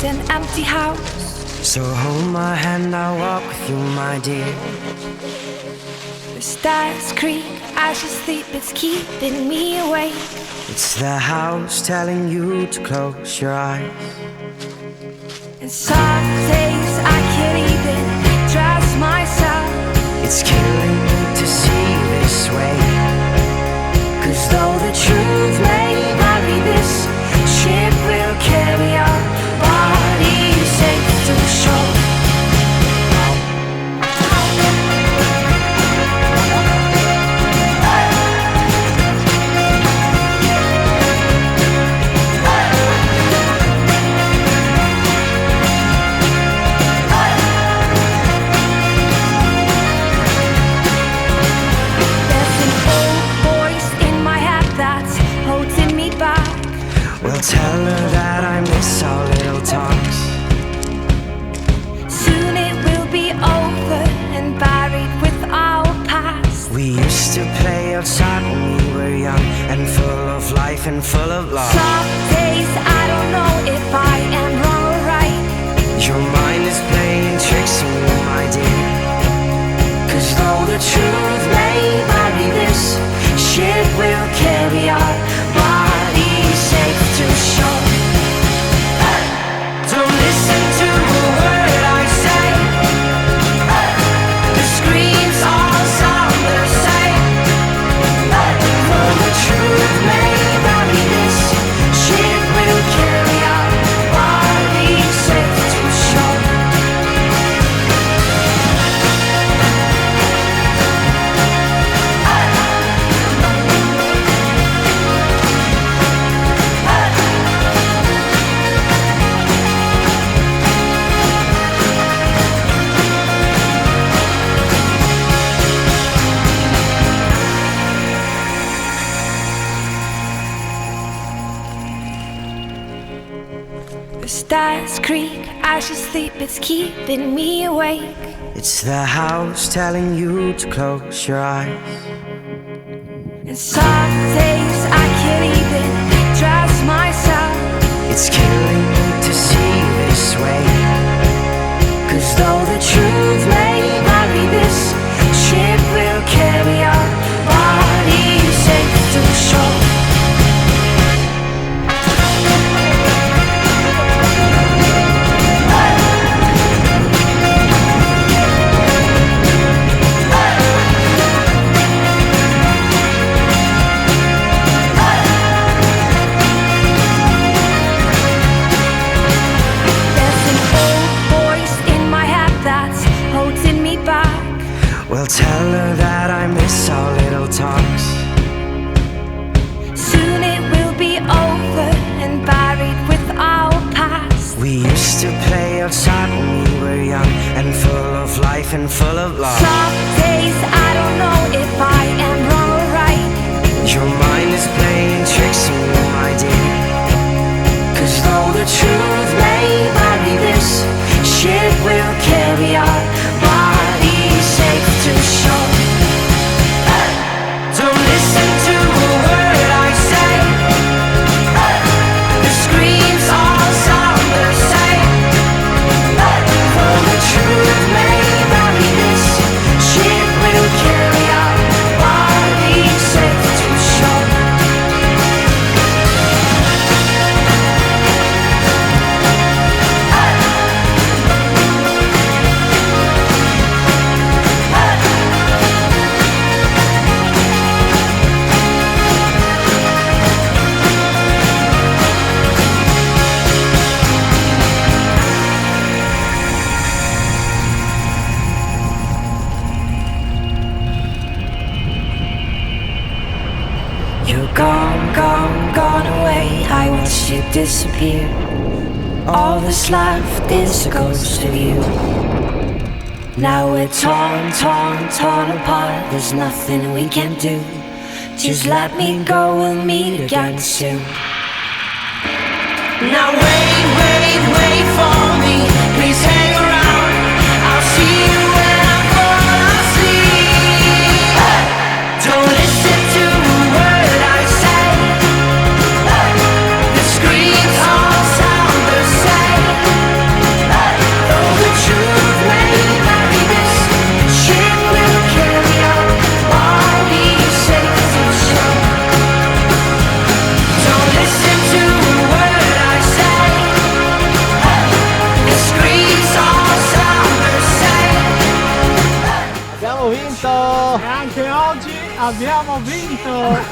An empty house. So hold my hand, I'll walk with you, my dear. The stars creak as you sleep, it's keeping me awake. It's the house telling you to close your eyes. And some days I can't even trust myself. It's killing me to see this way. 'Cause though the truth may vary, this ship will carry our bodies safe to shore. Tell her that I miss our little talks. Soon it will be over and buried with our past. We used to play outside when we were young and full of life and full of love. Some days I don't know if I am wrong or right. Your mind is playing tricks on you, my dear. 'Cause though the truth may vary, this ship will carry our bodies safe to shore. Don't listen to a word I say. The screams all sound the same. Though the truth may vary, this ship will carry our bodies safe to shore. The stars creak as you sleep, it's keeping me awake. It's the house telling you to close your eyes. And some days I can't even trust myself. It's killing me to see this way. 'Cause though the truth may vary, this ship will carry our bodies safe to shore. Well, tell her that I miss our little talks. Soon it will be over and buried with our past. We used to play outside when we were young and full of life and full of love. Some days I don't know if I am wrong or right. Your mind is playing tricks on you, my dear. 'Cause though the truth may vary, this ship will carry our bodies safe to shore. Don't listen to a word I say. The screams all sound the same. Though the truth may vary, this ship will carry our bodies safe to shore. You're gone, gone, gone away. I watched you disappear. All that's left is a ghost of you. Now we're torn, torn, torn apart. There's nothing we can do. Just let me go, we'll meet again soon. Now wait for me. Please hang around. I'll see you when I fall asleep. Don't listen to a word I say. The screams all sound the same. Though the truth may vary, this ship will carry on. I'll be safe to show. Don't listen to a word I say. The screams all sound the same. Abbiamo vinto! E anche oggi abbiamo vinto!